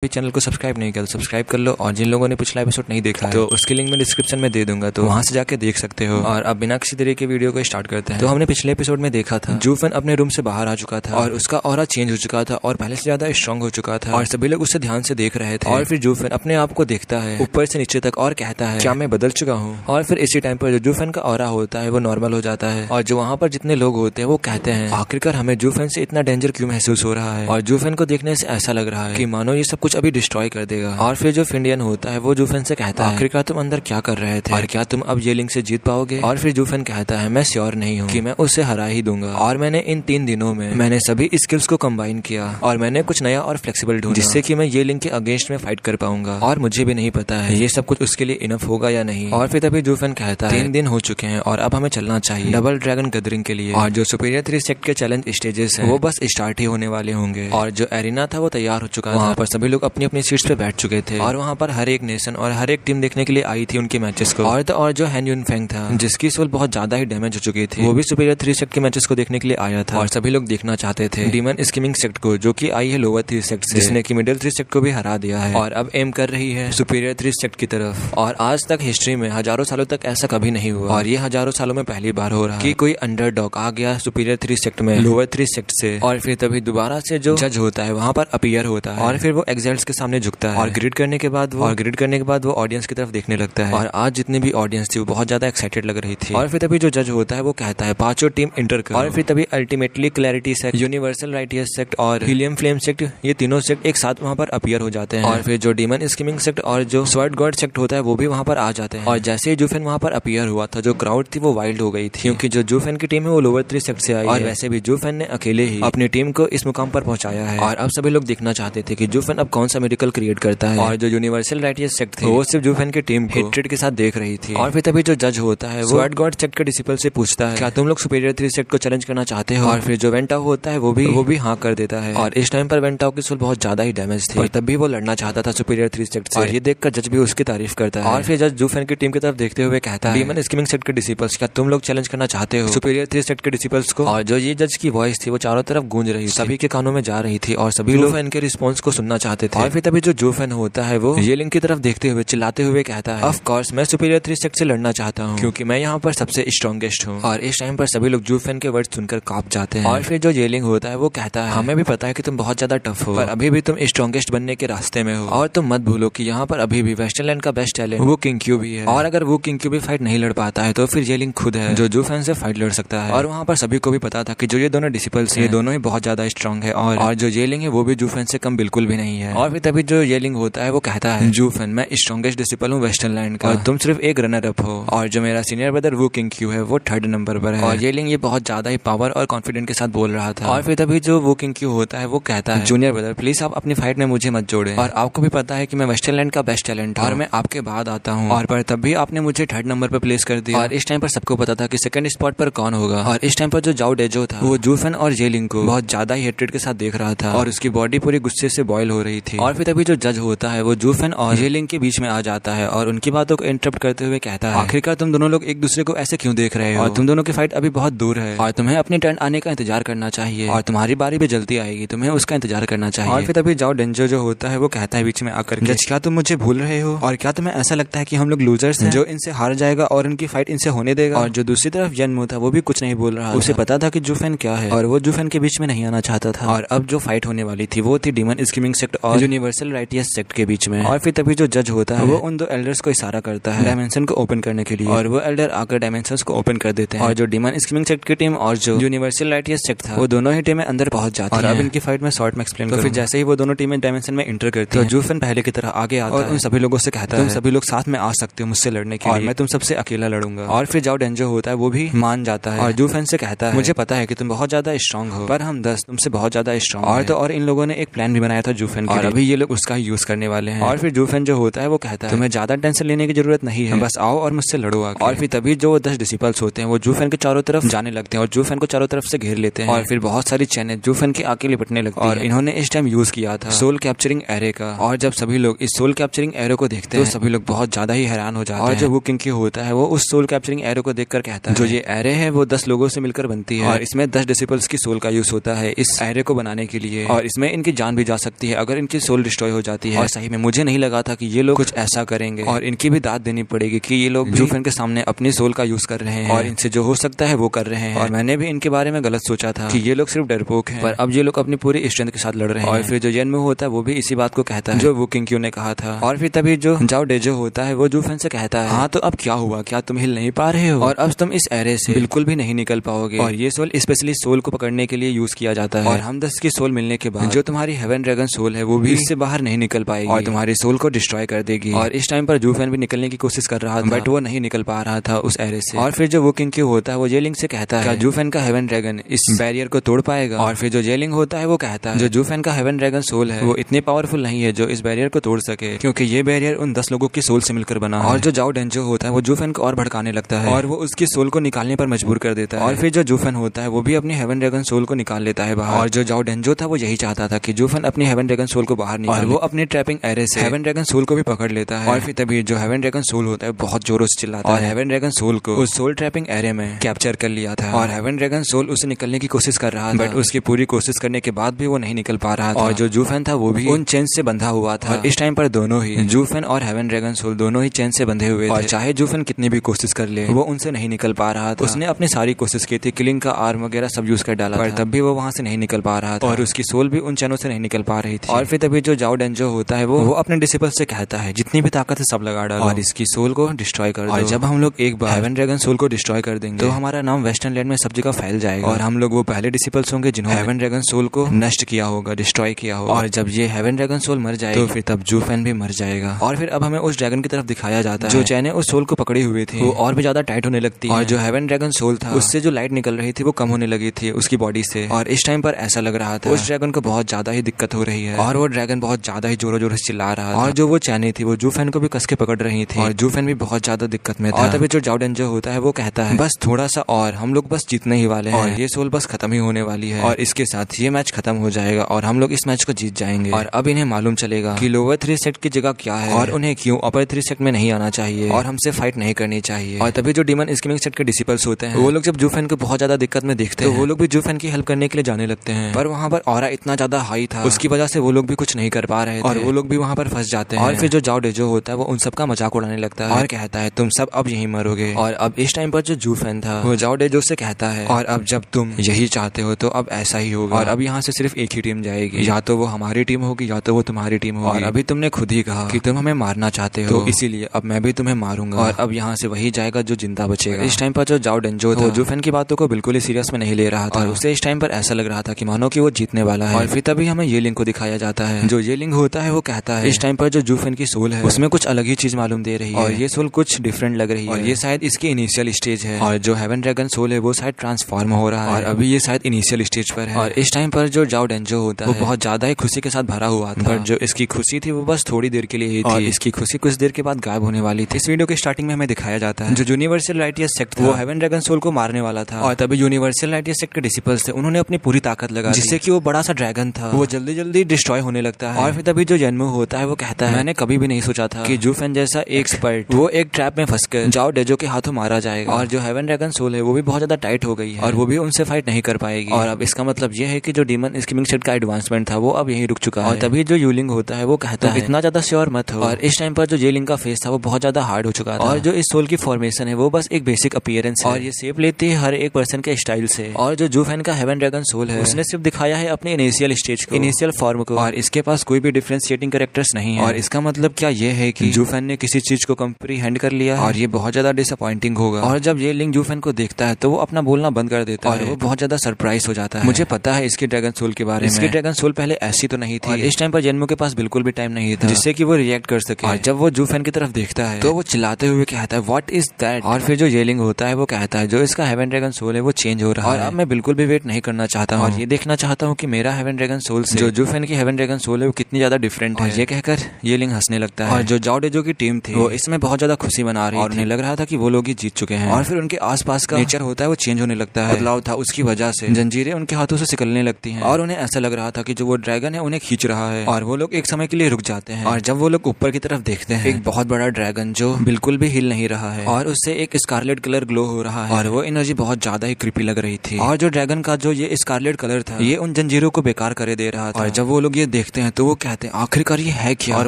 Channel को subscribe नहीं किया तो सब्सक्राइब कर लो, और जिन लोगों ने पिछला एपिसोड नहीं देखा है तो उसकी लिंक मैं डिस्क्रिप्शन में दे दूंगा, तो वहां से जाके देख सकते हो। और अब बिना किसी तरीके के वीडियो को स्टार्ट करते हैं। तो हमने पिछले एपिसोड में देखा था जूफन अपने रूम से बाहर आ चुका था और उसका ऑरा चेंज हो चुका था और पहले से ज्यादा स्ट्रांग हो चुका था और सभी लोग उससे ध्यान से देख रहे थे। और फिर जूफन अपने आप को देखता है ऊपर से नीचे तक और कहता है क्या मैं बदल चुका हूँ। और फिर इसी टाइम पर जो जूफन का ऑरा होता है वो नॉर्मल हो जाता है और जो वहाँ पर जितने लोग होते हैं वो कहते हैं आखिरकार हमें जूफन से इतना डेंजर क्यों महसूस हो रहा है। और जूफन को देखने से ऐसा लग रहा है कि मानो ये सब कुछ अभी डिस्ट्रॉय कर देगा। और फिर जो फिंडियन होता है वो जूफन से कहता है आखिरकार तुम अंदर क्या कर रहे थे और क्या तुम अब ये लिंक से जीत पाओगे। और फिर जूफन कहता है मैं श्योर नहीं हूँ कि मैं उससे हरा ही दूंगा, और मैंने इन 3 दिनों में मैंने सभी स्किल्स को कंबाइन किया और मैंने कुछ नया और फ्लेक्सिबल ढूंढा जिससे कि मैं ये लिंक के अगेंस्ट में फाइट कर पाऊंगा। और मुझे भी नहीं पता है ये सब कुछ उसके लिए इनफ होगा या नहीं। और फिर तभी जूफन कहता है 3 दिन हो चुके हैं और अब हमें चलना चाहिए डबल ड्रैगन गैदरिंग के लिए। और जो सुपीरियर 3 सेक्ट के चैलेंज स्टेजेस हैं वो बस स्टार्ट ही होने वाले होंगे। और जो एरिना था वो तैयार हो चुका था, वहाँ पर सभी लोग अपनी अपनी सीट्स पे बैठ चुके थे और वहाँ पर हर एक नेशन और हर एक टीम देखने के लिए आई थी उनके मैचेस को। और जो हैन यूनफेंग था जिसकी सोल बहुत ज्यादा ही डैमेज हो चुकी थी वो भी सुपीरियर 3 सेक्ट के मैचेस को देखने के लिए आया था और सभी लोग देखना चाहते थे डीमन स्कीमिंग सेक्ट को, जो कि आई है लोअर 3 सेक्ट से, जिसने कि मिडिल 3 सेक्ट को भी हरा दिया है और अब एम कर रही है सुपीरियर 3 सेक्ट की तरफ। और आज तक हिस्ट्री में हजारों सालों तक ऐसा कभी नहीं हुआ और ये हजारों सालों में पहली बार हो रहा है कि कोई अंडरडॉग आ गया सुपीरियर 3 सेक्ट में लोअर 3 सेक्ट से। और फिर तभी दोबारा से जो जज होता है वहां पर अपीयर होता है और फिर वो एग्जाइल्स के सामने झुकता है और ग्रिड करने के बाद वो ऑडियंस की तरफ देखने लगता है। और आज जितनी भी ऑडियंस थी वो बहुत ज्यादा एक्साइटेड लग रही थी। और फिर तभी जो जज होता है वो कहता है 5 टीम इंटर करो। और फिर तभी ultimately clarity sect, universal righteous sect और हीलियम फ्लेम सेक्ट, ये तीनों सेक्ट एक साथ वहाँ पर अपीयर हो जाते हैं। और फिर जो डीमन स्कीमिंग सेक्ट और जो स्वर्ड गॉड सेक्ट होता है वो भी वहाँ पर आ जाते हैं। और जैसे ही जूफेन वहाँ पर अपीयर हुआ था जो क्राउड थी वो वाइल्ड हो गई थी, क्योंकि जो जूफेन की टीम है वो लोअर 3 सेक्ट से आई और वैसे भी जूफेन ने अकेले ही अपनी टीम को इस मुकाम पर पहुंचाया है। और अब सभी लोग देखना चाहते थे कि जूफेन अब कौन सा मिरेकल क्रिएट करता है। और जो यूनिवर्सल राइटियस सेक्ट थी वो सिर्फ जूफेन की टीम को हेट्रेड के साथ देख रही थी। और फिर तभी जो जज होता है वो स्वर्ड गॉड सेक्ट के डिसिपल से पूछता है क्या तुम लोग सुपीरियर 3 सेक्ट को चैलेंज करना चाहते हो। और फिर जो वेंटाओ होता है वो भी हाँ कर देता है। और इस टाइम पर वेंटाओ की सोल बहुत ज्यादा ही डैमेज थी और तब भी वो लड़ना चाहता था सुपीरियर 3 सेक्ट से, और ये देखकर जज भी उसकी तारीफ करता है। और फिर जज जूफेन की टीम की तरफ देखते हुए कहता है डीमन स्कीमिंग सेक्ट के डिसिपल्स क्या तुम लोग चैलेंज करना चाहते हो सुपीरियर 3 सेक्ट के डिसिपल्स को। और जो ये जज की वॉइस थी वो चारों तरफ गूंज रही थी, सभी के कानों में जा रही थी और सभी लोग इनके रिस्पॉन्स को सुनना चाहते थे। और फिर तभी जो जूफेन होता है वो ये लिंक की तरफ देखते हुए चिल्लाते हुए कहता है ऑफ कोर्स मैं सुपीरियर 3 सेक्ट से लड़ना चाहता हूँ क्योंकि मैं यहाँ पर सबसे स्ट्रॉन्गेस्ट हूँ। और इस टाइम पर सभी लोग जूफेन के वर्ड सुनकर कांप जाते हैं। और फिर जो येलिंग होता है वो कहता है हमें भी पता है कि तुम बहुत ज्यादा टफ हो पर अभी भी तुम स्ट्रॉन्गेस्ट बनने के रास्ते में हो, और तुम मत भूलो कि यहाँ पर अभी भी वेस्टर्नलैंड का बेस्ट टैलेंट वो किंग क्यू भी है, और अगर वो किंग क्यू भी फाइट नहीं लड़ पाता है तो फिर येलिंग खुद है जो जूफेन से फाइट लड़ सकता है। और वहाँ पर सभी को भी पता था कि जो ये दोनों डिसिपल्स हैं ये दोनों ही बहुत ज्यादा स्ट्रॉन्ग है और जो येलिंग है वो भी जूफेन से कम बिल्कुल भी नहीं है। और फिर तभी जो येलिंग होता है वो कहता है जूफेन मैं स्ट्रॉन्गेस्ट डिसिपल हूँ वेस्टर्नलैंड का और तुम सिर्फ एक रनर अप हो, और जो मेरा सीनियर ब्रदर वो किंग क्यू है वो 3rd नंबर पर है। और येलिंग ये बहुत ज्यादा ही पावर और कॉन्फिडेंट के साथ बोल रहा था। और फिर तभी जो वो किंग क्यू होता है वो कहता है जूनियर ब्रदर प्लीज आप अपनी फाइट में मुझे मत जोड़ें, और आपको भी पता है कि मैं वेस्टर्नलैंड का बेस्ट टैलेंट और मैं आपके बाद आता हूँ, और पर तब भी आपने मुझे 3rd नंबर पर प्लेस कर दिया। और इस टाइम पर सबको पता था कि 2nd स्पॉट पर कौन होगा। और इस टाइम पर जो जाओ डेजो था वो जूफेन और येलिंग को बहुत ज्यादा ही हेट्रेड के साथ देख रहा था और उसकी बॉडी पूरी गुस्से से बॉयल हो रही थी। और फिर तभी जो जज होता है वो जूफेन और येलिंग के बीच में आ जाता है और उनकी बातों को इंटरप्ट करते हुए कहता है आखिरकार तुम दोनों लोग एक दूसरे को ऐसे क्यों देख रहे हो, और तुम दोनों की फाइट अभी बहुत दूर है और तुम्हें अपनी टर्न आने का इंतजार करना चाहिए, और तुम्हारी बारी भी जल्दी आएगी, तुम्हें उसका इंतजार करना चाहिए। और फिर तभी जाओ डेंजो जो होता है वो कहता है बीच में आकर जज क्या तुम मुझे भूल रहे हो, और क्या तुम्हें ऐसा लगता है कि हम लोग लूजर्स हैं जो इनसे हार जाएगा और इनकी फाइट इनसे होने देगा। और जो दूसरी तरफ यनमू था वो भी कुछ नहीं बोल रहा, उसे पता था कि जूफेन क्या है और वो जूफेन के बीच में नहीं आना चाहता था। और अब जो फाइट होने वाली थी वो थी डीमन स्कीमिंग सेक्ट और यूनिवर्सल राइटियस सेक्ट के बीच में। और फिर तभी जो जज होता है वो उन 2 एल्डर्स को इशारा करता है डायमेंशन को ओपन करने के लिए, और वो एल्डर आकर डायमेंशंस को ओपन कर देते हैं। और जो डीमन स्कीमिंग सेक्ट की टीम और जो यूनिवर्सल राइटियस सेक्ट था वो दोनों ही टीमें अंदर पहुंच जाती हैं। और अब इनकी फाइट में शॉर्ट में एक्सप्लेन करूं। फिर जैसे ही वो दोनों टीमें डायमेंशन में इंटर करती हैं तो जूफेन पहले की तरह आगे आता है और उन सभी लोगों से कहता है तुम सभी लोग साथ में आ सकते हो मुझसे लड़ने के लिए, मैं तुम सबसे अकेला लड़ूंगा। और फिर जाओ डेंजो होता है वो भी मान जाता है और जूफेन से कहता है मुझे पता है कि तुम बहुत ज्यादा स्ट्रांग हो पर हम 10 तुमसे बहुत ज्यादा स्ट्रांग और तो और इन लोगों ने एक प्लान भी बनाया था जूफेन के लिए, और अभी ये लोग उसका यूज करने वाले हैं। और फिर जूफेन जो होता है वो कहता है तुम्हें ज्यादा टेंशन लेने की जरूरत नहीं है, बस आओ और मुझसे लड़ो आके। और फिर तभी जो 10 डिसिपल्स होते हैं वो जूफेन के चारों तरफ जाने लगते हैं और जूफेन को चारों तरफ से घेर लेते हैं, और फिर बहुत सारी चैनें जूफेन के आके लिपटने लगती हैं। और इन्होंने इस टाइम यूज किया था सोल कैप्चरिंग एरे का, और जब सभी लोग इस सोल कैप्चरिंग एरो को देखते हैं तो सभी लोग बहुत ज्यादा ही हैरान हो जाते हैं। और जो वो किंग होता है वो उस सोल कैप्चरिंग एरो को देखकर कहता है जो ये एरे है वो 10 लोगों से मिलकर बनती है और इसमें 10 डिसिपल्स की सोल का यूज होता है इस एरे को बनाने के लिए, और इसमें इनकी जान भी जा सकती है अगर इनकी सोल डिस्ट्रॉय हो जाती है। और सही में मुझे नहीं लगा था कि ये लोग कुछ ऐसा करेंगे और इनकी भी दाद देनी पड़ेगी कि ये लोग जूफेन के सामने अपनी सोल का यूज कर रहे हैं और इनसे जो हो सकता है वो कर रहे हैं। और मैंने भी इनके बारे में गलत सोचा था कि ये लोग सिर्फ डरपोक हैं, पर अब ये लोग अपनी पूरी स्ट्रेंथ के साथ लड़ रहे हैं। और फिर जो येनमू होता है वो भी इसी बात को कहता है जो वो किंग क्यू ने कहा था। और फिर तभी जो जाओ डेजो होता है वो जूफेन से कहता है, हाँ तो अब क्या हुआ, क्या तुम हिल नहीं पा रहे हो और अब तुम इस एरे से बिल्कुल भी नहीं निकल पाओगे। और ये सोल स्पेशली सोल को पकड़ने के लिए यूज किया जाता है। और हम 10 की सोल मिलने के बाद जो तुम्हारी हेवन ड्रैगन सोल है वो भी इससे बाहर नहीं निकल पाएगी और तुम्हारी सोल को डिस्ट्रॉय कर देगी। और इस टाइम पर जूफेन भी निकलने की कोशिश कर रहा था बट वो नहीं निकल पा रहा था उस एरे से। और फिर जो वो किंग क्यू होता है वो जेलिंग से कहता है जूफेन का हेवन ड्रैगन इस बैरियर को तोड़ पाएगा। और फिर जो जेलिंग होता है वो कहता है जो जूफेन का हेवन ड्रैगन सोल है वो इतनी पावरफुल नहीं है जो इस बैरियर को तोड़ सके, क्योंकि ये बैरियर उन 10 लोगों की सोल से मिलकर बना है। और जो जाओ डेंजो होता है वो जूफेन को और भड़काने लगता है और वो उसकी सोल को निकालने पर मजबूर कर देता है। और फिर जो जूफेन होता है वो भी अपनी हेवन ड्रैगन सोल को निकाल लेता है बाहर। और जो जाओ डेंजो था वो यही चाहता था कि जूफेन अपनी हेवन ड्रैगन सोल को बाहर निकाले। वो अपनी ट्रैपिंग एरे से हेवन ड्रैगन सोल को भी पकड़ लेता है। और फिर तभी जो हेवन ड्रैगन सोल होता है बहुत जोरों से चिल्लाता है और हेवन ड्रैगन सोल को उस सोल ट्रैपिंग एरे में कैप्चर कर लिया था। और हेवन ड्रैगन सोल उसे निकलने की कोशिश कर रहा था बट उसकी पूरी कोशिश करने के बाद भी वो नहीं निकल पा रहा था। और जो जूफेन था वो भी उन चेन से बंधा हुआ था। और इस टाइम पर दोनों ही जूफेन और हेवन ड्रैगन सोल दोनों ही चेन से बंधे हुए थे। और चाहे जूफेन कितनी भी कोशिश कर ले वो उनसे नहीं निकल पा रहा था। उसने अपनी सारी कोशिश की थी, किलिंग का आर्म वगैरह सब यूज कर डाला पर तब भी वो वहां से नहीं निकल पा रहा था और उसकी सोल भी उन चैनों से नहीं निकल पा रही थी। और फिर तभी जो जाओ डेंजो होता है वो अपने डिसिपल से कहता है जितनी भी ताकत है सब लगा डालो और इसकी सोल को डिस्ट्रॉय कर दो। और जब हम लोग एक बार हेवन ड्रैगन सोल को डिस्ट्रॉय कर देंगे तो हमारा नाम वेस्टर्न लैंड में सब जगह फैल जाएगा और हम लोग वो पहले डिसिपल्स होंगे जिन्होंने हेवन ड्रैगन सोल को नष्ट किया होगा, डिस्ट्रॉय किया होगा। और जब ये हेवन ड्रैगन सोल मर जाएगा तो फिर तब जूफेन भी मर जाएगा। और फिर अब हमें उस ड्रैगन की तरफ दिखाया जाता है जो चैने उस सोल को पकड़ी हुई थी वो और भी ज्यादा टाइट होने लगती है। और जो हेवन ड्रैगन सोल था उससे जो लाइट निकल रही थी वो कम होने लगी थी उसकी बॉडी से। और इस टाइम पर ऐसा लग रहा था उस ड्रैगन को बहुत ज्यादा ही दिक्कत हो रही है और वो ड्रैगन बहुत ज्यादा ही जोरों जोरों से चिल्ला रहा था। और जो वो चैने थी वो जूफेन को भी कस के पकड़ रही थी और जूफेन भी बहुत ज्यादा दिक्कत में था। और तभी जो जाओ डेंजो होता है वो कहता है बस थोड़ा सा और हम लोग बस जीतने ही वाले हैं और ये सोल बस खत्म ही होने वाली है और इसके साथ ये मैच खत्म हो जाएगा और हम लोग इस मैच को जीत जाएंगे। और अब इन्हें मालूम चलेगा कि लोअर 3 सेट की जगह क्या है और उन्हें क्यों अपर 3 सेट में नहीं आना चाहिए और हमसे फाइट नहीं करनी चाहिए। और तभी जो डीमन स्किमिंग सेट के डिसिपल्स होते हैं वो लोग जब जूफेन को बहुत ज्यादा दिक्कत में देखते हैं तो वो लोग भी जूफेन की हेल्प करने के लिए जाने लगते हैं। पर वहाँ पर ऑरा इतना ज्यादा हाई था उसकी वजह से वो लोग भी कुछ नहीं कर पा रहे थे और वो लोग भी वहाँ पर फंस जाते हैं। और फिर जो जाओ डेजो होता है वो उन सबका मजाक उड़ाने लगता है और कहता है तुम सब अब यहीं मरोगे। और अब इस टाइम पर जो जूफेन था वो जाओ डेजो से कहता है और अब जब तुम यही चाहते हो तो अब ऐसा ही होगा और अब यहाँ से सिर्फ एक ही टीम जाएगी, या तो वो हमारी टीम होगी या तो वो तुम्हारी टीम होगी। और अभी तुमने खुद ही कहा कि तुम हमें मारना चाहते हो तो इसीलिए अब मैं भी तुम्हें मारूंगा और अब यहाँ से वही जाएगा जो जिंदा बचेगा। इस टाइम पर जो जाओ डेंजो था जूफेन की बातों को बिल्कुल ही सीरियस में नहीं ले रहा था और उसे इस टाइम पर ऐसा लग रहा था कि मानो कि वो जीतने वाला है। और फिर तभी हमें ये लिंक को दिखाया जाता है। जो ये लिंक होता है वो कहता है इस टाइम पर जो जूफेन की सोल है उसमें कुछ अलग ही चीज मालूम दे रही है और ये सोल कुछ डिफरेंट लग रही है और ये शायद इसकी इनिशियल स्टेज है। और जो हेवन ड्रैगन सोल है वो शायद ट्रांसफॉर्म हो रहा है और अभी ये शायद इनिशियल स्टेज पर है। और इस टाइम पर जो जाओ डेंजो होता है वो बहुत ज्यादा ही खुशी के साथ भरा हुआ था बट जो इसकी खुशी थी वो बस थोड़ी देर के लिए ही थी। इसकी खुशी कुछ देर के बाद गायब होने वाली थी। इस वीडियो के स्टार्टिंग में हमें दिखाया जाता है जो यूनिवर्सल लाइटियर सेक्ट वो हेवन ड्रैगन सोल को मारने वाला था और तभी यूनिवर्सल लाइटियर सेक्ट के डिसिपल्स थे उन्होंने अपनी पूरी ताकत लगा जिससे कि वो बड़ा सा ड्रैगन था वो जल्दी जल्दी डिस्ट्रॉय होने लगता है। और फिर तभी जो येनमू होता है वो कहता है मैंने कभी भी नहीं सोचा था कि जूफेन जैसा एक एक्सपर्ट वो एक ट्रैप में फंसकर जाओ डेजो के हाथों मारा जाएगा। और जो हेवन ड्रैगन सोल है वो भी बहुत ज्यादा टाइट हो गई है और वो भी उनसे फाइट नहीं कर पाएगी। और अब इसका मतलब ये है कि जो डीमन स्किमिंग सेट का एडवांसमेंट था वो अब यहीं रुक चुका है। और तभी जो यूलिंग होता है वो कहता है इतना ज्यादा श्योर मत हो। और इस टाइम पर जो येलिंग का फेस था वो बहुत ज्यादा हार्ड हो चुका था और जो इस सोल की फॉर्मेशन है वो बस एक बेसिक अपीयरेंस है और ये शेप लेती है हर एक पर्सन के स्टाइल से। और जो जूफेन का हेवन ड्रैगन सोल है उसने सिर्फ दिखाया है अपने इनिशियल स्टेज को, इनिशियल फॉर्म को और इसके पास कोई भी डिफरेंशिएटिंग कैरेक्टर्स नहीं है। और इसका मतलब क्या ये है कि जूफेन ने किसी चीज को कंप्रीहेंड कर लिया और ये बहुत ज्यादा डिसअपॉइंटिंग होगा। और जब ये लिंक जूफेन को देखता है तो वो अपना बोलना बंद कर देता है और वो बहुत ज्यादा सरप्राइज हो जाता है। मुझे पता है इसके ड्रैगन सोल के बारे में। इसकी ड्रैगन सोल पहले ऐसी तो नहीं थी। इस टाइम पर येनमू के पास बिल्कुल भी टाइम नहीं था जिससे कि वो रिएक्ट कर सके। और जब वो जूफेन की तरफ देखता है तो वो चिल्लाते हुए कहता है व्हाट इज दैट। और फिर जो येलिंग होता है वो कहता है जो इसका हेवन ड्रैगन सोल है वो चेंज हो रहा है और अब मैं बिल्कुल भी वेट नहीं करना चाहता हूँ और ये देखना चाहता हूँ कि मेरा हेवन ड्रैगन सोल से जो जूफेन की हेवन ड्रैगन सोल है वो कितनी ज्यादा डिफरेंट है। ये कहकर येलिंग हंसने लगता है और जो जाओ डेजो की टीम थी वो इसमें बहुत ज्यादा खुशी मना रही और उन्हें लग रहा था कि वो लोग ही जीत चुके हैं। और फिर उनके आसपास का नेचर होता है वो चेंज होने लगता है, बदलाव था उसकी वजह से जंजीरें उनके हाथों से निकलने लगती हैं और उन्हें ऐसा लग रहा था कि जो वो ड्रैगन है उन्हें खींच रहा है और वो लोग एक समय के लिए रुक जाते हैं। और जब वो लोग ऊपर की तरफ देखते हैं एक बहुत बड़ा ड्रैगन जो बिल्कुल भी हिल नहीं रहा है और उससे एक स्कारलेट कलर ग्लो हो रहा है और वो एनर्जी बहुत ज्यादा ही क्रीपी लग रही थी। और जो ड्रैगन का जो ये स्कारलेट कलर था ये उन जंजीरों को बेकार करे दे रहा था। और जब वो लोग ये देखते हैं तो वो कहते हैं आखिरकार ये है क्या। और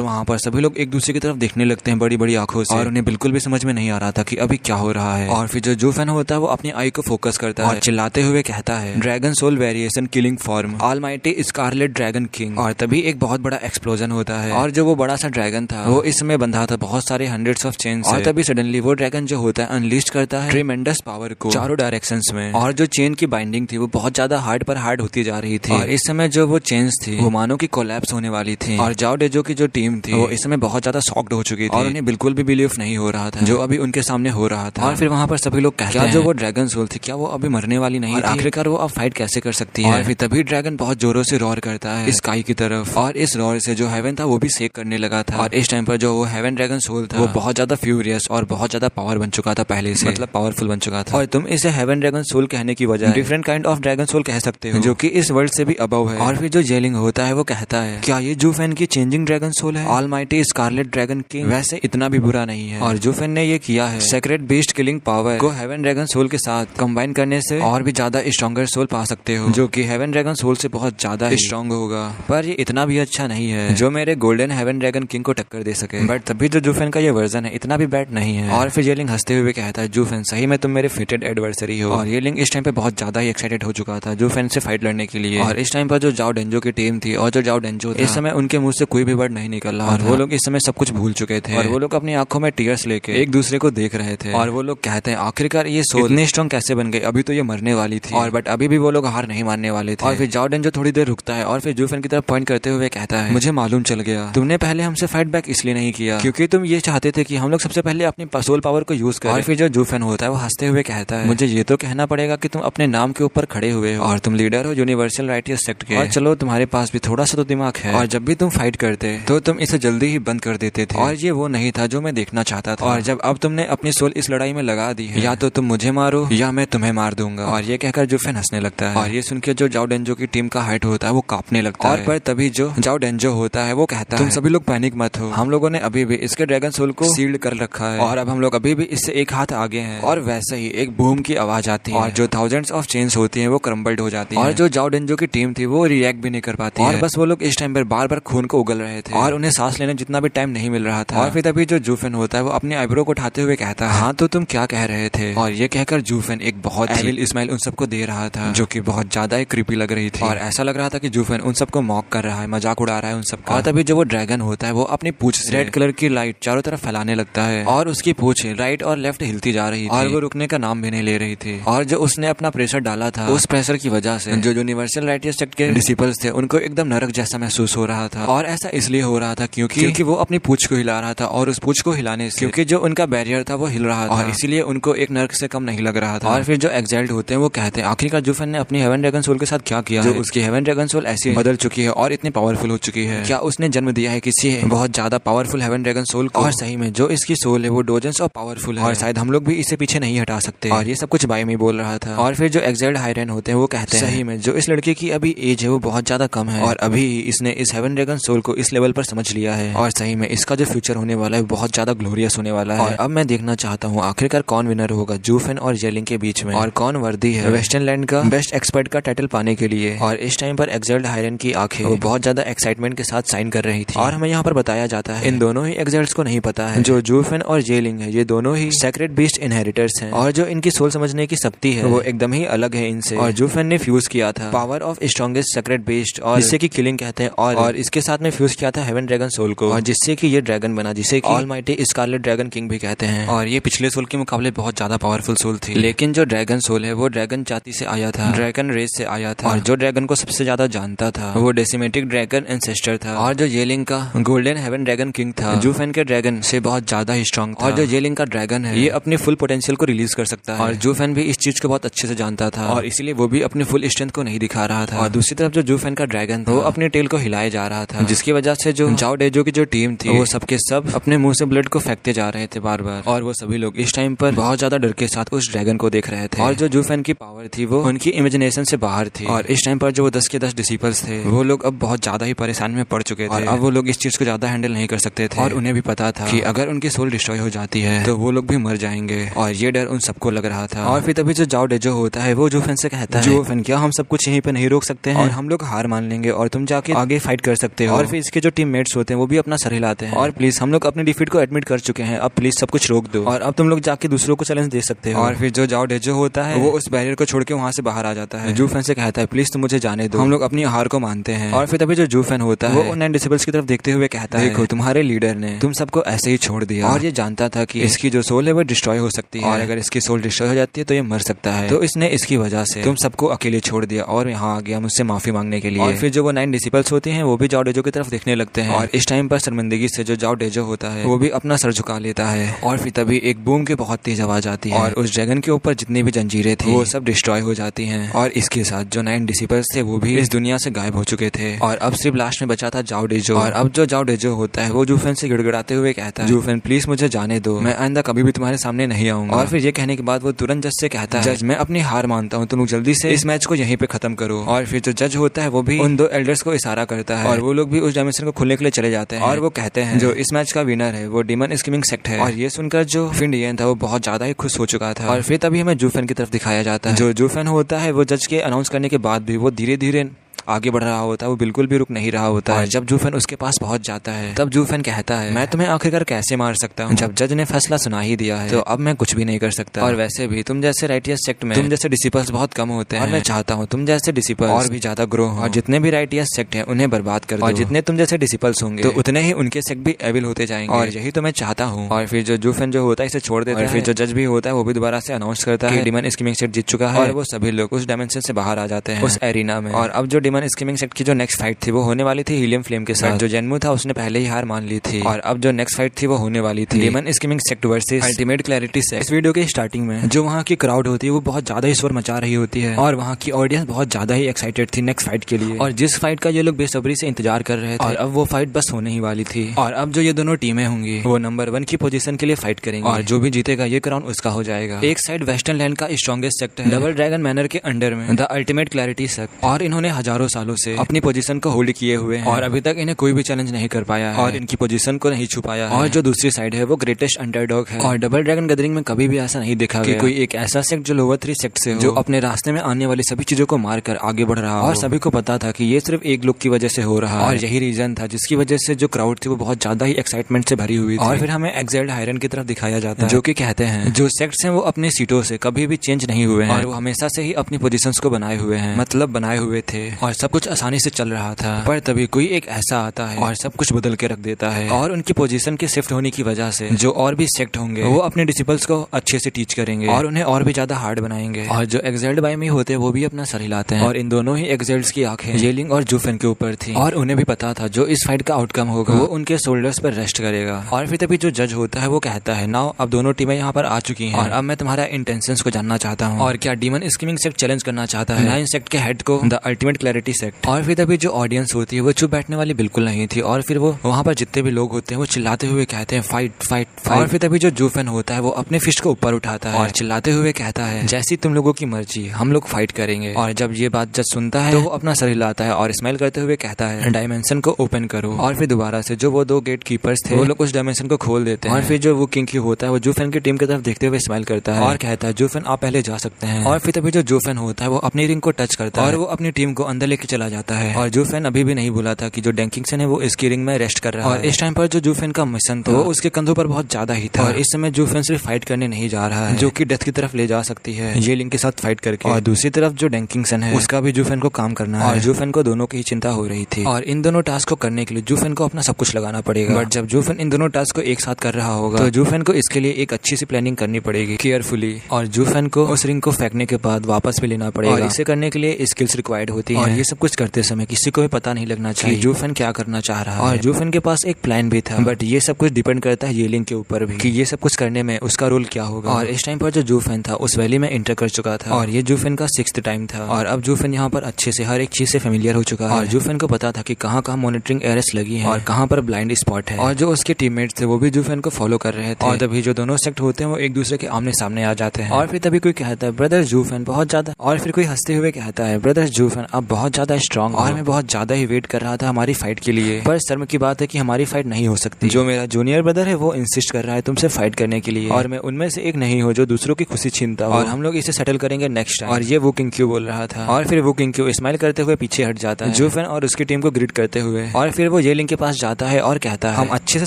वहाँ पर सभी लोग एक दूसरे की तरफ देखने लगते हैं बड़ी बड़ी आंखों से, और उन्हें बिल्कुल भी समझ में नहीं आ रहा था कि अभी क्या हो रहा है। और फिर जो जूफेन होता है वो अपनी आई को फोकस करता है और चिल्लाते हुए कहता है dragon soul variation killing form almighty scarlet dragon king. और तभी एक बहुत बड़ा एक्सप्लोजन होता है और जो वो बड़ा सा ड्रैगन था वो इस समय बंधा था बहुत सारे हंड्रेड्स ऑफ चेन से। और तभी सडनली वो ड्रैगन जो होता है अनलिस्ट करता है ट्रिमेंडस पावर को चारों डायरेक्शंस में। और जो चेन की बाइंडिंग थी वो बहुत ज्यादा हार्ड पर हार्ड होती जा रही थी। और इस समय जो वो चेन्स थी वो मानो की कोलैप्स होने वाली थी। और जाओ डेजो की जो टीम थी वो इस समय बहुत ज्यादा शॉक्ड हो चुकी थी और उन्हें बिल्कुल भी बिलीव नहीं हो रहा था जो अभी उनके सामने हो रहा था। और फिर वहाँ पर सभी लोग कहते हैं जो वो ड्रैगन सोल थी क्या वो अभी मरने वाली नहीं थी, आखिरकार वो अब फाइट कैसे कर सकती है। और फिर तभी ड्रैगन बहुत जोरों से रॉर करता है स्काई की तरफ, और इस रॉर से जो हेवन था वो भी सेक करने लगा था। और इस टाइम पर जो वो हेवन ड्रैगन सोल था वो बहुत ज्यादा फ्यूरियस और बहुत ज्यादा पावर बन चुका था पहले से, मतलब पावरफुल बन चुका था। और तुम इसे हेवन ड्रैगन सोल कहने की वजह different kind of dragon soul कह सकते हो जो कि इस वर्ल्ड से भी अबव है। और फिर जो जेलिंग होता है वो कहता है क्या ये जूफेन की चेंजिंग ड्रैगन सोल है ऑलमाइटी स्कारलेट ड्रैगन किंग, वैसे इतना भी बुरा नहीं है। और जूफेन ने ये किया है सेक्रेट बीस्ट किलिंग पावर को हेवन ड्रैगन सोल के साथ कंबाइन करने से और भी ज्यादा स्ट्रॉन्गर सोल पा सकते हो जो कि हेवन ड्रैगन सोल से बहुत ज्यादा स्ट्रॉन्ग होगा। पर ये इतना भी अच्छा नहीं है जो मेरे गोल्डन हेवन ड्रैगन किंग को टक्कर दे सके। बट तभी जो जूफेन का ये वर्जन है इतना भी बैड नहीं है। और फिर येलिंग हंसते हुए कहता है जूफेन सही में तुम मेरे फिटेड एडवर्सरी हो। और येलिंग इस टाइम पे बहुत ज्यादा ही एक्साइटेड हो चुका था जूफेन से फाइट लड़ने के लिए। और इस टाइम पर जो जाओ डेंजो की टीम थी और जो जाओ डेंजो इस समय उनके मुंह से कोई भी वर्ड नहीं निकल रहा और वो लोग इस समय सब कुछ भूल चुके थे। और वो लोग अपनी आंखों में टीयर्स लेके एक दूसरे को देख रहे थे। और वो लोग कहते हैं आखिरकार ये सोल इतनी स्ट्रॉन्ग कैसे बन गई, अभी तो ये मरने वाली थी। और बट अभी भी वो लोग हार नहीं मानने वाले थे। और फिर जाओ डेंजो थोड़ी देर रुकता है और फिर जूफेन की तरफ पॉइंट करते हुए कहता है मुझे मालूम चल गया तुमने पहले हमसे फाइट बैक इसलिए नहीं किया क्योंकि तुम ये चाहते थे कि हम लोग सबसे पहले अपनी सोल पावर को यूज करें। और फिर जो जूफेन होता है वो हंसते हुए कहता है मुझे ये तो कहना पड़ेगा कि तुम अपने नाम के ऊपर खड़े हुए हो और तुम लीडर हो यूनिवर्सल राइटियस सेक्ट के। और चलो तुम्हारे पास भी थोड़ा सा तो दिमाग है और जब भी तुम फाइट करते तो तुम इसे जल्दी ही बंद कर देते थे और ये वो नहीं था जो मैं देखना चाहता था। और जब अब तुमने अपनी सोल इस लड़ाई में लगा दी है या तो तुम मुझे मारो या मैं तुम्हें मार दूंगा। और ये कहकर जूफेन हंसने लगता है। और ये सुनकर जो जाओ डेंजो की टीम का हाइट होता है वो कांपने लगता है। और पर तभी जो जाओ डेंजो होता है वो कहता है तुम सभी लोग पैनिक मत हो, हम लोगों ने अभी भी इसके ड्रैगन सोल को सील्ड कर रखा है और अब हम लोग अभी भी इससे एक हाथ आगे हैं। और वैसे ही एक बूम की आवाज आती है और जो थाउजेंड्स ऑफ चेन्स होती हैं वो क्रम्बल्ड हो जाती हैं। और जो जाओ डेंजो की टीम थी वो रिएक्ट भी नहीं कर पाती और बस वो लोग इस टाइम पर बार बार खून को उगल रहे थे और उन्हें सांस लेने जितना भी टाइम नहीं मिल रहा था। और फिर तभी जो जूफेन होता है वो अपने आईब्रो को उठाते हुए कहता है हाँ तो तुम क्या कह रहे थे। और ये कहकर जूफेन एक बहुत एविल स्माइल उन सबको दे रहा था जो कि बहुत ज्यादा ही क्रीपी लग रही थी। और ऐसा लग रहा था कि जूफेन उन सबको मॉक कर रहा है, मजाक उड़ा रहा है उन सबका। और तभी जो वो ड्रैगन होता है वो अपनी पूंछ से रेड कलर की लाइट चारों तरफ फैलाने लगता है और उसकी पूंछ राइट और लेफ्ट हिलती जा रही थी और वो रुकने का नाम भी नहीं ले रही थी। और जो उसने अपना प्रेशर डाला था उस प्रेशर की वजह से जो यूनिवर्सल राइटियस सेक्ट के डिसिपल्स थे उनको एकदम नरक जैसा महसूस हो रहा था। और ऐसा इसलिए हो रहा था क्योंकि वो अपनी पूंछ को हिला रहा था और उस पूंछ को हिलाने से क्योंकि जो उनका बैरियर था वो हिल रहा था और इसीलिए उनको एक नर्क से कम नहीं लग रहा था। और फिर जो एक्साइल्ड होते हैं वो कहते हैं आखिरकार जूफेन ने अपनी हेवन ड्रैगन सोल के साथ क्या किया जो उसकी हेवन ड्रैगन सोल ऐसी बदल चुकी है और इतनी पावरफुल हो चुकी है। क्या उसने जन्म दिया है किसी बहुत ज्यादा पावरफुल हेवन ड्रैगन सोल को। और सही में जो इसकी सोल है वो डोजेंस ऑफ पावरफुल है और शायद हम लोग भी इसे पीछे नहीं हटा सकते। और ये सब कुछ बाई में बोल रहा था। और फिर जो एक्साइल्ड हायरन होते हैं वो कहते हैं सही में जो इस लड़के की अभी एज है वो बहुत ज्यादा कम है और अभी इसने इस हेवन ड्रैगन सोल को इस लेवल पर समझ लिया है और सही में इसका जो फ्यूचर होने वाला है बहुत ज्यादा ग्लोरियस होने वाला है। और अब मैं देखना चाहता हूँ आखिरकार कौन विनर होगा जूफेन और येलिंग के बीच में और कौन वर्दी है वेस्टर्न लैंड का बेस्ट एक्सपर्ट का टाइटल पाने के लिए। और इस टाइम पर एक्साइल्ड हायरन की आंखें वो बहुत ज्यादा एक्साइटमेंट के साथ साइन कर रही थी। और हमें यहाँ पर बताया जाता है इन दोनों ही एक्साइल्ड्स को नहीं पता है जो जूफेन और येलिंग है ये दोनों ही सेक्रेट बीस्ट इनहेरिटर्स हैं और जो इनकी सोल समझने की शक्ति है वो एकदम ही अलग है इनसे। और जूफेन ने फ्यूज किया था power of strongest secret beast और जिससे की किलिंग कहते हैं और इसके साथ में फ्यूज किया था हेवन ड्रैगन सोल को और जिससे कि ये ड्रैगन बना जिसे कि ऑलमाइटी स्कारलेट ड्रैगन किंग भी कहते हैं। और ये पिछले सोल के मुकाबले बहुत ज्यादा पावरफुल सोल थी लेकिन जो ड्रैगन सोल है वो ड्रैगन जाति से आया था, ड्रैगन रेस से आया था और जो ड्रैगन को सबसे ज्यादा जानता था वो डेसिमेटिक ड्रैगन एंसेस्टर था। और जो येलिंग का गोल्डन हेवन ड्रैगन किंग था जूफेन के ड्रैगन से बहुत ज्यादा ही स्ट्रॉन्ग था। और जो येलिंग का ड्रैगन है ये अपनी फुल पोटेंशियल को रिलीज कर सकता है और जूफेन भी इस चीज को बहुत अच्छे से जानता था और इसीलिए वो भी अपनी फुल स्ट्रेंथ को नहीं दिखा रहा था। और दूसरी तरफ जो जूफेन का ड्रैगन था वो अपनी टेल को हिलाए जा रहा था जिसकी वजह से जो जाओ डेजो की जो टीम थी वो सबके सब अपने मुंह से ब्लड को फेंकते जा रहे थे बार बार। और वो सभी लोग इस टाइम पर बहुत ज्यादा डर के साथ उस ड्रैगन को देख रहे थे। और जो जूफेन की पावर थी वो उनकी इमेजिनेशन से बाहर थी और इस टाइम पर जो 10 के 10 डिसिपल्स थे वो लोग अब बहुत ज्यादा ही परेशानी में पड़ चुके थे और अब वो लोग इस चीज को ज्यादा हैंडल नहीं कर सकते थे। और उन्हें भी पता था कि अगर उनकी सोल डिस्ट्रॉय हो जाती है तो वो लोग भी मर जाएंगे और ये डर उन सबको लग रहा था। और फिर तभी जो जाओ डेजो होता है वो जूफेन से कहता है जूफेन क्या हम सब कुछ यहीं पे नहीं रोक सकते हैं और हम लोग हार मान लेंगे और तुम जाके आगे फाइट कर सकते हो। और फिर इसके जो टीममेट्स होते हैं वो भी अपना सर हिलाते हैं और प्लीज हम लोग अपनी डिफीट को एडमिट कर चुके हैं, अब प्लीज सब कुछ रोक दो और अब तुम लोग जाके दूसरों को चैलेंज दे सकते हो। और फिर जो जाओ डेजो होता है वो उस बैरियर को छोड़ के वहां से बाहर आ जाता है। जूफेन से कहता है प्लीज तुम मुझे जाने दो, हम लोग अपनी हार को मानते हैं। और फिर तभी जो जूफेन होता है वो 9 डिसेबल्स की तरफ देखते हुए कहता है देखो तुम्हारे लीडर ने तुम सबको ऐसे ही छोड़ दिया और ये जानता था कि इसकी जो सोल है वो डिस्ट्रॉय हो सकती है और अगर इसकी सोल डिस्ट्रॉय हो जाती है तो ये मर सकता है, तो इसने इसकी वजह से तुम सबको अकेले छोड़ दिया और यहाँ आ गया मुझसे माफी मांगने के लिए। और फिर जो वो 9 डिसिपल्स होते हैं वो भी जाओ डेजो की तरफ देखने लगते हैं और इस टाइम पर शर्मिंदगी से जो जाओ डेजो होता है वो भी अपना सर झुका लेता है। और फिर तभी एक बूम की बहुत तेज आवाज आती है और उस ड्रैगन के ऊपर जितनी भी जंजीरें थी वो सब डिस्ट्रॉय हो जाती हैं और इसके साथ जो 9 डिसिपल्स थे वो भी इस दुनिया से गायब हो चुके थे और अब सिर्फ लास्ट में बचा था जाओ डेजो। और अब जो जाओ डेजो होता है वो जूफेन से गिड़गिड़ाते हुए कहता है जूफेन प्लीज मुझे जाने दो, मैं आइंदा कभी भी तुम्हारे सामने नहीं आऊंगा। और फिर ये कहने के बाद वो तुरंत जज से कहता है जज मैं अपनी हार मानता हूँ, तुम लोग जल्दी से इस मैच को यहीं पे खत्म करो। और फिर जो जज होता है वो भी उन 2 एल्डर्स को इशारा करता है और वो लोग भी उस डायमेंशन को खुलने के लिए चले जाते हैं और वो कहते हैं जो इस मैच का विनर है वो डीमन स्कीमिंग सेक्ट है। और ये सुनकर जो फिंडियन था वो बहुत ज्यादा ही खुश हो चुका था। और फिर तभी हमें जूफेन की तरफ दिखाया जाता है। जो जूफेन होता है वो जज के अनाउंस करने के बाद भी वो धीरे धीरे आगे बढ़ रहा होता है, वो बिल्कुल भी रुक नहीं रहा होता है। जब जूफेन उसके पास पहुंच जाता है तब जूफेन कहता है मैं तुम्हें आखिरकार कैसे मार सकता हूँ, जब जज ने फैसला सुना ही दिया है तो अब मैं कुछ भी नहीं कर सकता। और वैसे भी तुम जैसे राइटियस सेक्ट में तुम जैसे डिसिपल्स बहुत कम होते हैं और मैं चाहता हूँ तुम जैसे डिसिपल्स और भी ज्यादा ग्रो हो और जितने भी राइटियस सेक्ट है उन्हें बर्बाद कर दो और जितने तुम जैसे डिसिपल्स होंगे तो उतने ही उनके सेक्ट भी एविल होते जाएंगे और यही तो मैं चाहता हूँ। और फिर जो जूफेन जो होता है इसे छोड़ देता है। फिर जो जज भी होता है वो भी दोबारा से अनाउंस करता है डीमन स्कीमिंग सेक्ट जीत चुका है और वो सभी लोग उस डायमेंशन से बाहर आ जाते हैं उस एरिना में। और अब जो डीमन स्कीमिंग सेक्ट की जो नेक्स्ट फाइट थी वो होने वाली थी हीलियम फ्लेम के साथ। जो जेनमू था उसने पहले ही हार मान ली थी और अब जो नेक्स्ट फाइट थी वो होने वाली थी demon scheming sect versus ultimate clarity sect. इस वीडियो के स्टार्टिंग में जो वहाँ की क्राउड होती है वो बहुत ज्यादा ही शोर मचा रही होती है और वहाँ की ऑडियंस बहुत ज्यादा ही एक्साइटेड थी नेक्स्ट फाइट के लिए और जिस फाइट का ये लोग बेसब्री से इंतजार कर रहे थे। और अब वो फाइट बस होने ही वाली थी और अब जो ये दोनों टीमें होंगी वो नंबर 1 की पोजीशन के लिए फाइट करेंगे और जो भी जीतेगा ये क्राउन उसका हो जाएगा। एक साइड वेस्टर्न लैंड का स्ट्रॉन्गेस्ट सेक्ट है डबल ड्रैगन मैनर के अंडर में द अल्टीमेट क्लैरिटी सेक्ट और इन्होंने हजारों सालों से अपनी पोजीशन को होल्ड किए हुए हैं और अभी तक इन्हें कोई भी चैलेंज नहीं कर पाया है और इनकी पोजीशन को नहीं छुपाया है। और जो दूसरी साइड है वो ग्रेटेस्ट अंडरडॉग है और डबल ड्रैगन गैदरिंग में कभी भी ऐसा नहीं देखा गया कि कोई एक ऐसा सेक्ट जो लोअर 3 सेक्ट से हो जो अपने रास्ते में आने वाली सभी चीजों को मारकर आगे बढ़ रहा और सभी को पता था कि ये सिर्फ एक लुक की वजह से हो रहा है और यही रीजन था जिसकी वजह से जो क्राउड थी वो बहुत ज्यादा ही एक्साइटमेंट से भरी हुई थी। और फिर हमें एक्सेल्ड हायरन की तरफ दिखाया जाता है जो कि कहते हैं जो सेक्ट्स हैं वो अपने सीटों से कभी भी चेंज नहीं हुए हैं और वो हमेशा से ही अपनी पोजीशंस को बनाए हुए हैं, मतलब बनाए हुए थे और सब कुछ आसानी से चल रहा था। पर तभी कोई एक ऐसा आता है और सब कुछ बदल के रख देता है और उनकी पोजीशन के शिफ्ट होने की वजह से जो और भी सेक्ट होंगे वो अपने डिसिपल्स को अच्छे से टीच करेंगे और उन्हें और भी ज्यादा हार्ड बनाएंगे। और जो एक्सेल्ड बाय मी होते हैं वो भी अपना सर हिलाते हैं और इन दोनों ही एक्सेल्ड्स की आंखें येलिंग और जूफेन के ऊपर थी और उन्हें भी पता था जो इस फाइट का आउटकम होगा वो उनके शोल्डर्स पर रेस्ट करेगा। और फिर तभी जो जज होता है वो कहता है नाउ अब दोनों टीमें यहाँ पर आ चुकी हैं और अब मैं तुम्हारा इंटेंशंस को जानना चाहता हूँ और क्या डीमन स्कीमिंग सेक्ट चैलेंज करना चाहता है 9 सेक्ट के हेड को द अल्टीमेट क्लैरिटी सेक्ट। और फिर तभी जो ऑडियंस होती है वो चुप बैठने वाली बिल्कुल नहीं थी और फिर वो वहाँ पर जितने भी लोग होते हैं वो चिल्लाते हुए कहते हैं फाइट फाइट फाइट। और फिर तभी जो जूफेन होता है वो अपने फिस्ट को ऊपर उठाता है और चिल्लाते हुए कहता है जैसी तुम लोगों की मर्जी हम लोग फाइट करेंगे। और जब ये बात जज सुनता है तो वो अपना सर हिलाता है और स्माइल करते हुए कहता है डायमेंशन को ओपन करो। और फिर दोबारा से जो वो 2 गेट कीपर्स थे वो लोग उस डायमेंशन को खोल देते हैं और फिर जो वो किंकी होता है वो जूफेन की टीम की तरफ देखते हुए स्माइल करता है और कहता है जूफेन आप पहले जा सकते हैं। और फिर तभी जो जूफेन होता है वो अपनी रिंग को टच करता है और वो अपनी टीम को अंदर लेके चला जाता है। और जूफेन अभी भी नहीं भूला था कि जो डैंकिंगसन है वो इसकी रिंग में रेस्ट कर रहा है और इस टाइम पर जो जूफेन का मिशन था वो उसके कंधों पर बहुत ज्यादा ही था और इस समय जूफेन सिर्फ फाइट करने नहीं जा रहा है जो कि डेथ की तरफ ले जा सकती है ये लिंक के साथ फाइट करके। और दूसरी तरफ जो डैंकिंगसन है उसका भी जूफेन को काम करना है और जूफेन को दोनों की ही चिंता हो रही थी और इन दोनों टास्क को करने के लिए जूफेन को अपना सब कुछ लगाना पड़ेगा। बट जब जूफेन इन दोनों टास्क को एक साथ कर रहा होगा तो जूफेन को इसके लिए एक अच्छी सी प्लानिंग करनी पड़ेगी केयरफुली और जूफेन को उस रिंग को फेंकने के बाद वापस भी लेना पड़ेगा और इसे करने के लिए स्किल्स रिक्वायर्ड होती है और ये सब कुछ करते समय किसी को भी पता नहीं लगना चाहिए जूफेन क्या करना चाह रहा है। और जूफेन के पास एक प्लान भी था बट ये सब कुछ डिपेंड करता है येलिंग के ऊपर भी कि ये सब कुछ करने में उसका रोल क्या होगा। और इस टाइम पर जो जूफेन था उस वैली में एंटर कर चुका था और ये जूफेन का 6th टाइम था और अब जूफेन यहाँ पर अच्छे से हर एक चीज से फेमिलियर हो चुका है और जूफेन को पता था कि कहाँ कहाँ मॉनिटरिंग एरर्स लगी है और कहाँ पर ब्लाइंड स्पॉट है और जो उसके टीममेट्स थे वो भी जूफेन को फॉलो कर रहे थे और तभी जो दोनों सेक्ट होते हैं वो एक दूसरे के आमने सामने आ जाते हैं। और फिर तभी कोई कहता है ब्रदर जूफेन बहुत ज्यादा और फिर कोई हंसते हुए कहता है ब्रदर जूफेन आप बहुत बहुत ज्यादा स्ट्रांग और मैं बहुत ज्यादा ही वेट कर रहा था हमारी फाइट के लिए। पर शर्म की बात है कि हमारी फाइट नहीं हो सकती। जो मेरा जूनियर ब्रदर है वो इंसिस्ट कर रहा है तुमसे फाइट करने के लिए, और मैं उनमें से एक नहीं हूँ जो दूसरों की खुशी छीनता हो, और हम लोग इसे सेटल करेंगे नेक्स्ट टाइम। और ये वो किंग बोल रहा था, और फिर वो किंग स्माइल करते हुए पीछे हट जाता है जूफेन और उसकी टीम को ग्रीट करते हुए। और फिर वो येलिंग के पास जाता है और कहता है, हम अच्छे से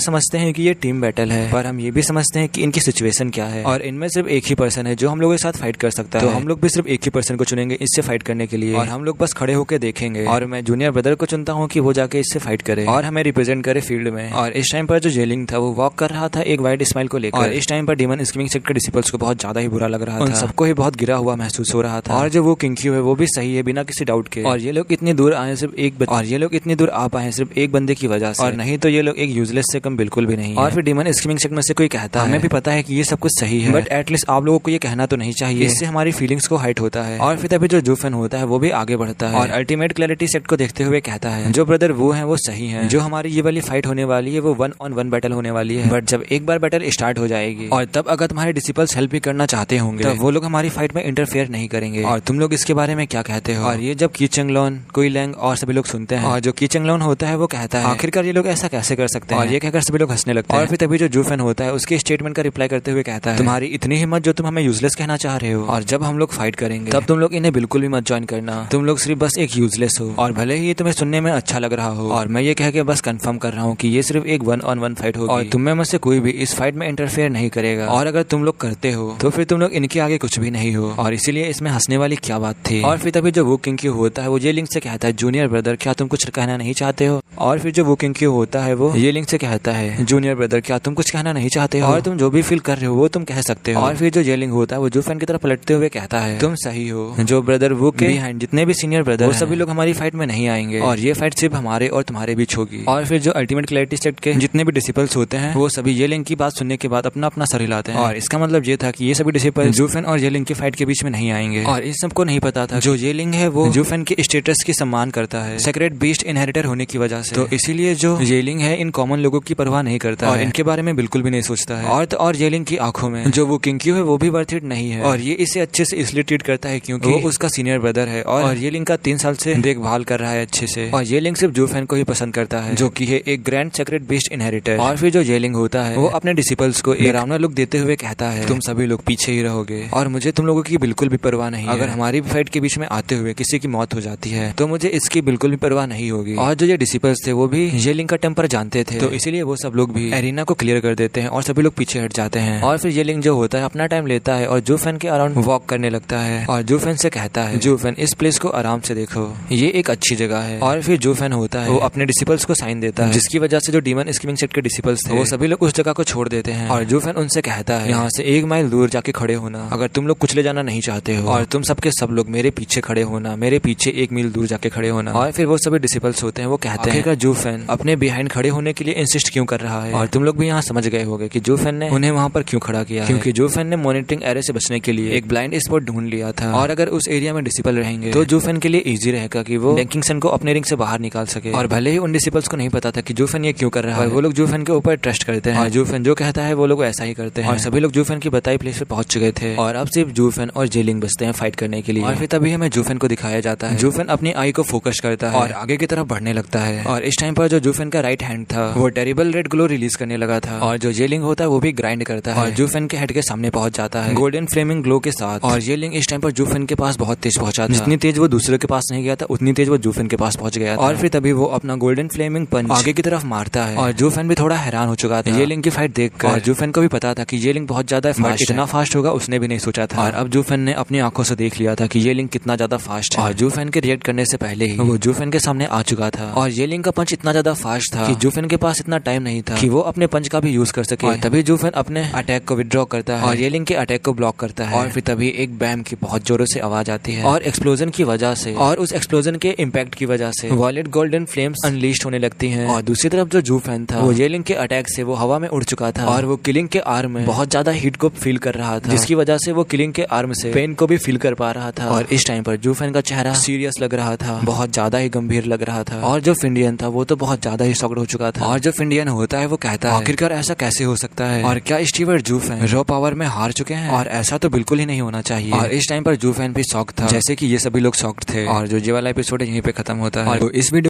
समझते हैं कि ये टीम बैटल है, पर हम ये भी समझते हैं कि इनकी सिचुएशन क्या है, और इनमें सिर्फ एक ही पर्सन है जो हम लोगों के साथ फाइट कर सकता है। तो हम लोग भी सिर्फ एक ही पर्सन को चुनेंगे इससे फाइट करने के लिए, और हम लोग बस खड़े होकर देखेंगे। और मैं जूनियर ब्रदर को चुनता हूँ कि वो जाके इससे फाइट करे और हमें रिप्रेजेंट करे फील्ड में। और इस टाइम पर जो येलिंग था वो वॉक कर रहा था एक वाइट स्माइल को लेकर। और इस टाइम पर डीमन स्किमिंग सेक्ट के डिसिपल्स को बहुत ज्यादा ही बुरा लग रहा था, उन सबको ही बहुत गिरा हुआ महसूस हो रहा था। और जो वो किंग है वो भी सही है बिना किसी डाउट के, और ये लोग इतनी दूर आए सिर्फ आ पाए सिर्फ एक बंदे की वजह से, और नहीं तो ये लोग एक यूजलेस से कम बिल्कुल भी नहीं। और फिर डीमन स्किमिंग सेक्ट में से कोई कहता है, हमें भी पता है कि ये सब कुछ सही है, बट एटलीस्ट आप लोगों को ये कहना तो नहीं चाहिए, इससे हमारी फीलिंग्स को हाइट होता है। और फिर तभी जो जूफेन होता है वो भी आगे बढ़ता है और अल्टीमेट क्लैरिटी सेट को देखते हुए कहता है, जो ब्रदर वो है वो सही है, जो हमारी ये वाली फाइट होने वाली है वो 1-on-1 बैटल होने वाली है, बट जब एक बार बैटल स्टार्ट हो जाएगी और तब अगर तुम्हारे डिसिपल्स हेल्प भी करना चाहते होंगे तब वो लोग हमारी फाइट में इंटरफेयर नहीं करेंगे। और तुम लोग इसके बारे में क्या कहते हो? और ये जब की चंगलोन, कोई लैंग और सभी लोग सुनते हैं, और जो की चंगलोन होता है वो कहता है, आखिरकार ये लोग ऐसा कैसे कर सकते हैं, और ये कहकर सभी लोग हंसने लगते हैं। और फिर तभी जो जूफेन होता है उसके स्टेटमेंट का रिप्लाई करते हुए कहता है, तुम्हारी इतनी हिम्मत जो तुम हमें यूजलेस कहना चाह रहे हो, और जब हम लोग फाइट करेंगे तब तुम लोग इन्हें बिल्कुल भी मत ज्वाइन करना, तुम लोग सिर्फ बस एक यूजलेस हो। और भले ही ये तुम्हें सुनने में अच्छा लग रहा हो, और मैं ये कह के बस कंफर्म कर रहा हूँ कि ये सिर्फ एक 1-on-1 फाइट होगी, और तुम में से कोई भी इस फाइट में इंटरफेयर नहीं करेगा, और अगर तुम लोग करते हो तो फिर तुम लोग इनके आगे कुछ भी नहीं हो, और इसीलिए इसमें हंसने वाली क्या बात थी। और फिर तभी जो वो किंग होता है वो येलिंग से कहता है, जूनियर ब्रदर क्या तुम कुछ कहना नहीं चाहते हो? और फिर जो वो किंग होता है वो येलिंग से कहता है, जूनियर ब्रदर क्या तुम कुछ कहना नहीं चाहते हो, और तुम जो भी फील कर रहे हो वो तुम कह सकते हो। और फिर जो येलिंग होता है वो जूफेन की तरफ पलटते हुए कहता है, तुम सही हो, जो ब्रदर वो के बिहाइंड जितने भी सीनियर ब्रदर वो सभी लोग हमारी फाइट में नहीं आएंगे, और ये फाइट सिर्फ हमारे और तुम्हारे बीच होगी। और फिर जो अल्टीमेट क्लैरिटी सेट के जितने भी डिसिपल्स होते हैं वो सभी येलिंग की बात सुनने के बाद अपना अपना सर हिलाते हैं, और इसका मतलब ये था कि ये सभी डिसिपल्स जूफेन और येलिंग की फाइट के बीच में नहीं आएंगे। और इस सबको नहीं पता था जो येलिंग है वो जूफेन के स्टेटस की सम्मान करता है सेक्रेट बीस्ट इनहेरिटर होने की वजह से, तो इसीलिए जो येलिंग है इन कॉमन लोगों की परवाह नहीं करता और इनके बारे में बिल्कुल भी नहीं सोचता है। और येलिंग की आंखों में जो वो किंग है वो भी वर्थ इट नहीं है, और ये इसे अच्छे से इसलिए ट्रीट करता है क्योंकि वो उसका सीनियर ब्रदर है, और येलिंग का 3 साल से देखभाल कर रहा है अच्छे से, और येलिंग सिर्फ जूफेन को ही पसंद करता है जो कि है एक ग्रैंड सेक्रेट बीस्ट इनहेरिटर। और फिर जो येलिंग होता है वो अपने डिसिपल्स को एक डरावना लुक देते हुए कहता है, तुम सभी लोग पीछे ही रहोगे, और मुझे तुम लोगों की बिल्कुल भी परवाह नहीं है। अगर हमारी फाइट के बीच में आते हुए किसी की मौत हो जाती है तो मुझे इसकी बिल्कुल भी परवाह नहीं होगी। और जो ये डिसिपल्स थे वो भी येलिंग का टेम्पर जानते थे, तो इसीलिए वो सब लोग भी एरिना को क्लियर कर देते हैं और सभी लोग पीछे हट जाते हैं। और फिर येलिंग जो होता है अपना टाइम लेता है और जूफेन के अराउंड वॉक करने लगता है, और जूफेन से कहता है, जूफेन इस प्लेस को आराम से देखो, ये एक अच्छी जगह है। और फिर जूफेन होता है वो अपने डिसिपल्स को साइन देता है, जिसकी वजह से जो डीमन स्किमिंग सेट के डिसिपल्स थे वो सभी लोग उस जगह को छोड़ देते हैं, और जूफेन उनसे कहता है, यहाँ से 1 माइल दूर जाके खड़े होना अगर तुम लोग कुछ ले जाना नहीं चाहते हो, और तुम सबके सब लोग मेरे पीछे खड़े होना, मेरे पीछे 1 मील दूर जाके खड़े होना। और फिर वो सभी डिसिपल्स होते हैं वो कहते हैं, जूफेन अपने बिहाइंड खड़े होने के लिए इंसिस्ट क्यों कर रहा है? और तुम लोग भी यहाँ समझ गए होंगे कि जूफेन ने उन्हें वहाँ पर क्यों खड़ा किया, क्योंकि जूफेन ने मॉनिटरिंग एरे से बचने के लिए एक ब्लाइंड स्पॉट ढूंढ लिया था, और अगर उस एरिया में डिसिपल रहेंगे तो जूफेन के लिए इजी रहेगा कि वो डेंकिंगसन को अपने रिंग से बाहर निकाल सके। और भले ही उन डिसिपल्स को नहीं पता था कि जूफेन ये क्यों कर रहा है, वो लोग जूफेन के ऊपर ट्रस्ट करते हैं, और जूफेन जो कहता है वो लोग ऐसा ही करते हैं, और सभी लोग जूफेन की बताई प्लेस पे पहुंच चुके थे, और अब सिर्फ जूफेन और येलिंग बचते हैं फाइट करने के लिए। और फिर तभी हमें जूफेन को दिखाया जाता है, जूफेन अपनी आई को फोकस करता है और आगे की तरफ बढ़ने लगता है, और इस टाइम पर जो जूफेन का राइट हैंड था वो टेरिबल रेड ग्लो रिलीज करने लगा था, और जो येलिंग होता है वो भी ग्राइंड करता है और जूफेन के हेड के सामने पहुंच जाता है गोल्डन फ्लेमिंग ग्लो के साथ। और येलिंग इस टाइम पर जूफेन के पास बहुत तेज पहुंचा था, जितनी तेज वो दूसरे के पास नहीं गया था उतनी तेज वो जूफेन के पास पहुंच गया था। और फिर तभी वो अपना गोल्डन फ्लेमिंग पंच आगे की तरफ मारता है, और जूफेन भी थोड़ा हैरान हो चुका था येलिंग की फाइट देखकर, और जूफेन को भी पता था कि येलिंग बहुत ज्यादा फास्ट, इतना फास्ट होगा उसने भी नहीं सोचा था। और अब जूफेन ने अपनी आंखों से देख लिया था कि येलिंग कितना ज्यादा फास्ट है, और जूफेन के रिएक्ट करने से पहले ही वो जूफेन के सामने आ चुका था, और येलिंग का पंच इतना ज्यादा फास्ट था कि जूफेन के पास इतना टाइम नहीं था कि वो अपने पंच का भी यूज कर सके। और तभी जूफेन अपने अटैक को विड्रॉ करता है और येलिंग के अटैक को ब्लॉक करता है, और फिर तभी एक बैम की बहुत जोरों से आवाज आती है, और एक्सप्लोजन की वजह से और उस एक्सप्लोजन के इम्पैक्ट की वजह से वॉयलेट गोल्डन फ्लेम्स अनलीस्ट होने लगती हैं। और दूसरी तरफ जो जूफेन था वो येलिंग के अटैक से वो हवा में उड़ चुका था, और वो किलिंग के आर्म में बहुत ज्यादा हीट को फील कर रहा था, जिसकी वजह से वो किलिंग के आर्म से पेन को भी फील कर पा रहा था। और इस टाइम पर जूफेन का चेहरा सीरियस लग रहा था, बहुत ज्यादा ही गंभीर लग रहा था, और जो फिंडियन था वो तो बहुत ज्यादा ही शॉक्ड हो चुका था। और जो फिंडियन होता है वो कहता है, आखिरकार ऐसा कैसे हो सकता है, और क्या स्टीवर्ट जूफेन रॉ पावर में हार चुके हैं, और ऐसा तो बिल्कुल ही नहीं होना चाहिए। और इस टाइम पर जूफेन भी शॉक था, जैसे कि ये सभी लोग शॉक्ड थे। और और जो ये वाला एपिसोड है यहीं पे खत्म होता है। और इस वीडियो